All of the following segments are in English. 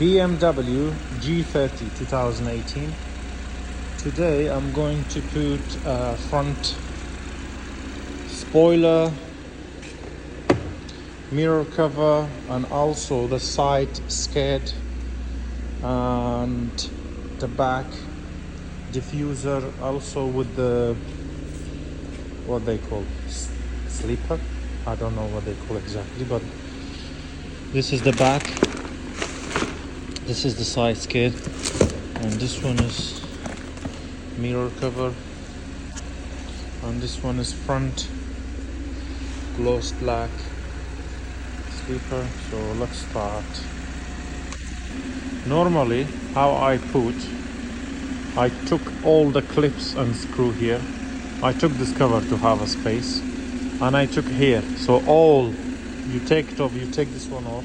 BMW G30 2018. Today I'm going to put front spoiler, mirror cover, and also the side skid and the back diffuser, also with the what they call sleeper. I don't know what they call exactly, but this is the back, this is the side skid, and this one is mirror cover, and this one is front gloss black sleeper. So let's start. Normally how I took all the clips and screw here. I took this cover to have a space, and I took here, so all you take it off, you take this one off.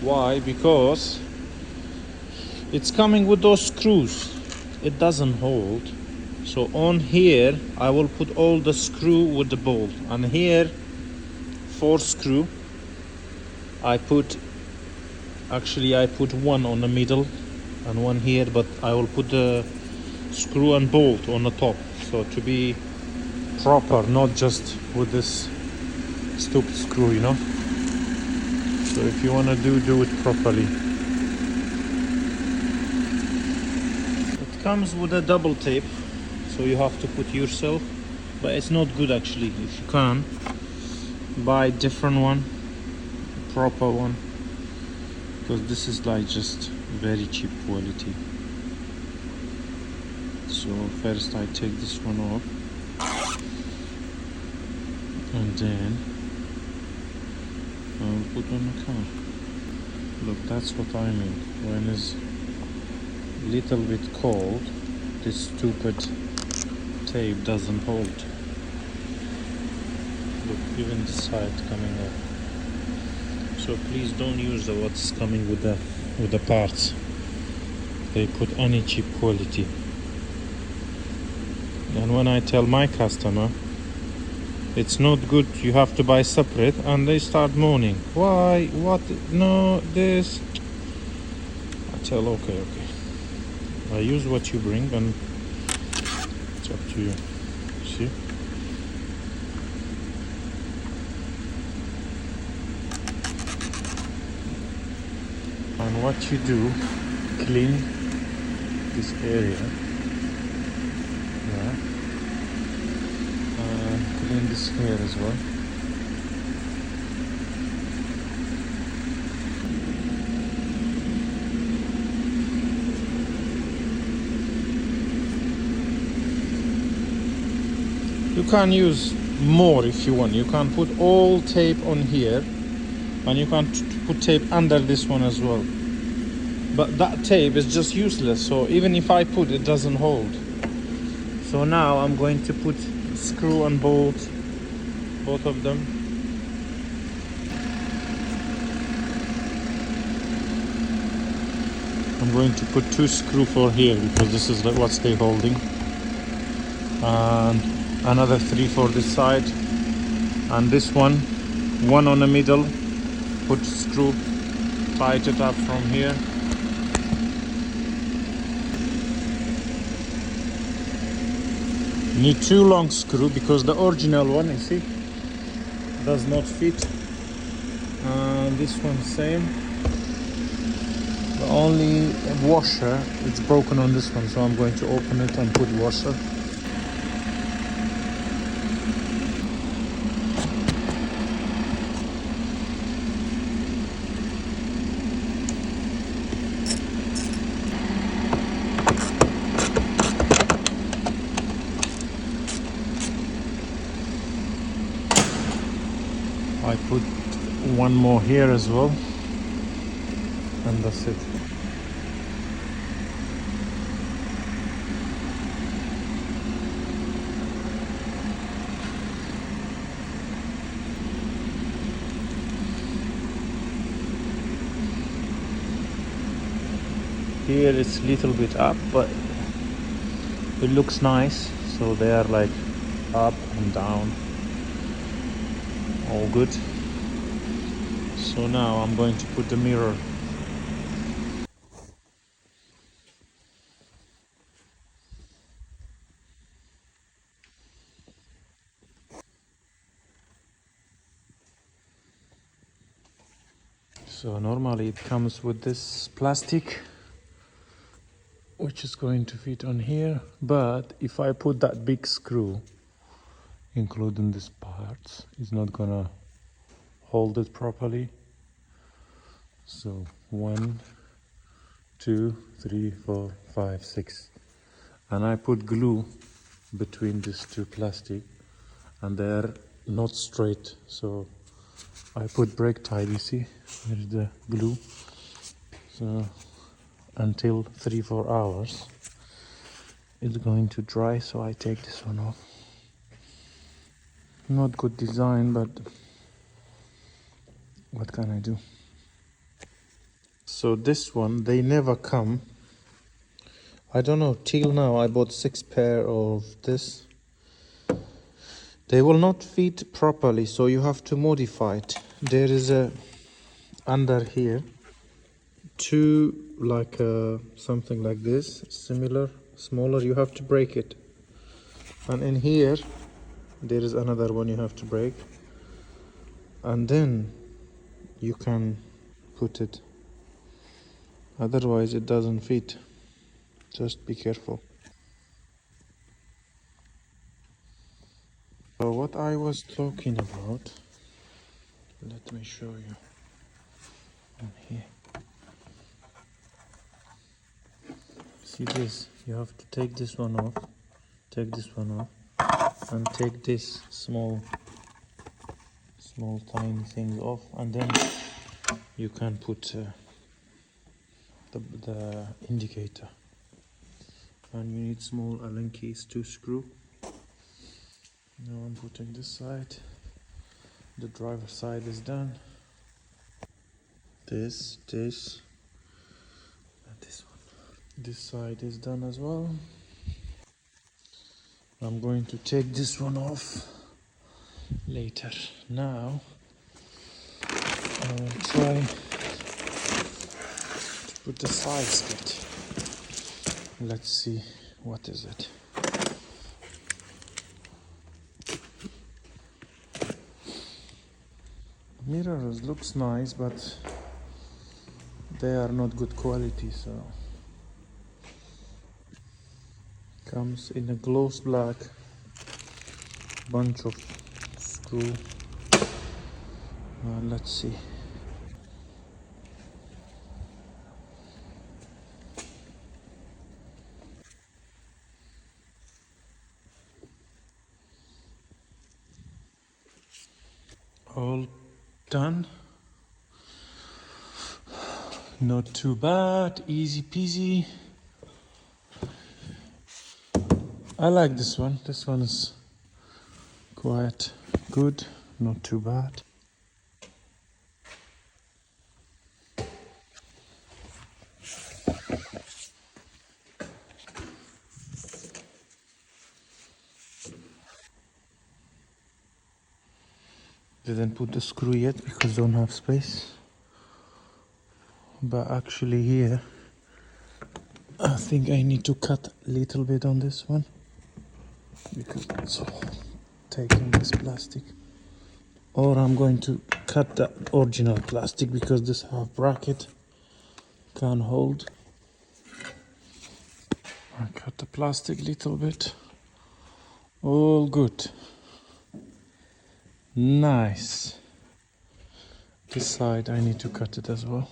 Why? Because it's coming with those screws, it doesn't hold. So on here I will put all the screw with the bolt, and here 4 screw. I put one on the middle and one here, but I will put the screw and bolt on the top, so to be proper, not just with this stupid screw, you know. So if you want to do it properly. It comes with a double tape, so you have to put yourself, but it's not good actually. If you can buy different one, proper one, because this is like just very cheap quality. So first I take this one off, and then I'll put on the car. Look, that's what I mean. When it's little bit cold, this stupid tape doesn't hold. Look, even the side coming off. So please don't use the what's coming with the parts. They put any cheap quality. And when I tell my customer it's not good, you have to buy separate, and they start moaning. Why? What? No, this. I tell, okay. I use what you bring, and it's up to you. See? And what you do, clean this area. Yeah. Clean this here as well. You can use more if you want. You can put all tape on here, and you can put tape under this one as well. But that tape is just useless, so even if I put, it doesn't hold. So now I'm going to put screw and bolt, both of them. I'm going to put 2 screw for here, because this is like what's they holding, and another 3 for this side, and this one on the middle. Put screw, tight it up from here. Need 2 long screw, because the original one, you see, does not fit, and this one same. The only washer, it's broken on this one, so I'm going to open it and put washer. I put one more here as well, and that's it. Here it's little bit up, but it looks nice, so they are like up and down, all good. So now I'm going to put the mirror. So normally it comes with this plastic which is going to fit on here, but if I put that big screw including these parts, it's not gonna hold it properly. So 1, 2, 3, 4, 5, 6, and I put glue between these two plastic and they're not straight, so I put brake tie. You see, there's the glue. So until 3-4 hours it's going to dry, so I take this one off. Not good design, but what can I do? So this one, they never come. I don't know, till now I bought 6 pair of this. They will not fit properly, so you have to modify it. There is a under here 2 like something like this, similar, smaller. You have to break it, and in here there is another one you have to break, and then you can put it, otherwise it doesn't fit. Just be careful. So what I was talking about, let me show you on here. See this, you have to take this one off, take this one off, and take this small tiny things off, and then you can put the indicator. And you need small Allen keys to screw. Now I'm putting this side. The driver side is done. This, and this one. This side is done as well. I'm going to take this one off later. Now I will try to put the side skid. Let's see, what is it? Mirrors looks nice, but they are not good quality, so comes in a gloss black, bunch of screw. Let's see. All done. Not too bad, easy peasy. I like this one. This one is quite good, not too bad. Didn't put the screw yet because don't have space. But actually here, I think I need to cut a little bit on this one because it's all taking this plastic. Or I'm going to cut the original plastic because this half bracket can't hold. I cut the plastic a little bit. All good. Nice. This side I need to cut it as well.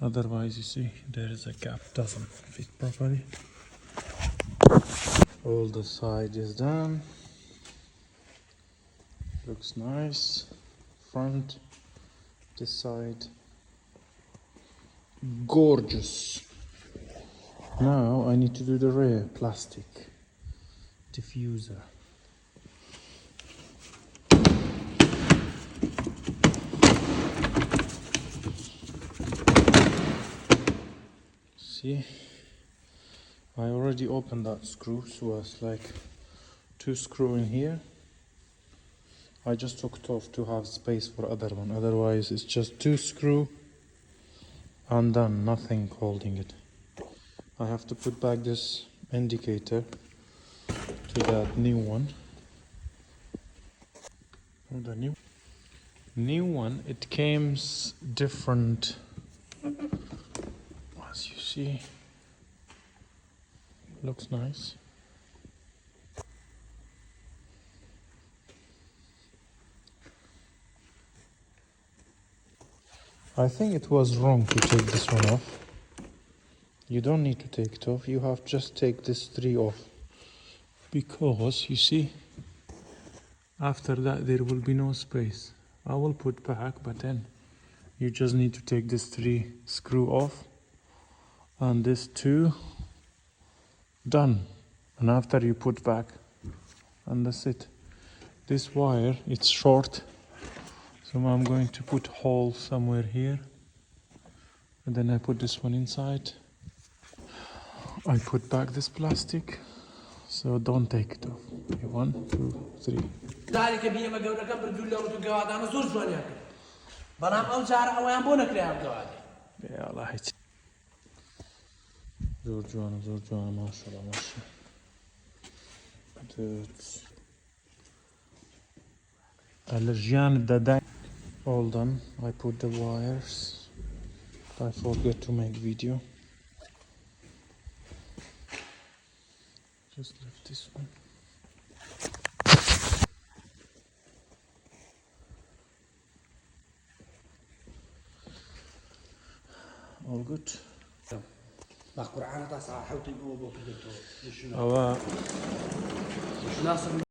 Otherwise, you see, there is a gap, doesn't fit properly. All the side is done. Looks nice. Front, this side. Gorgeous. Now I need to do the rear plastic diffuser. See, I already opened that screw, so it's like 2 screws in here. I just took it off to have space for other one, otherwise it's just 2 screws and done, nothing holding it. I have to put back this indicator to that new one. New one, it came different, as you see. Looks nice. I think it was wrong to take this one off. You don't need to take it off. You have just take this 3 off, because you see, after that there will be no space. I will put back, but then you just need to take this 3 screw off and this 2. Done. And after you put back, and that's it. This wire, it's short, so I'm going to put hole somewhere here, and then I put this one inside. I put back this plastic, so don't take it off. Okay, 1, 2, 3. ذلك بيا ما قولنا كم بردول لو تقعد أنا زور شوان ياكل بنام أو جارة أو ينبونك ليه قعد يا الله هيك زور جوانا ما شاء الله ماشي. الجيان دا all done. I put the wires. I forget to make video. Just left this one. All good. بقرآن تصاحب تبغى بكرة أوا ناصر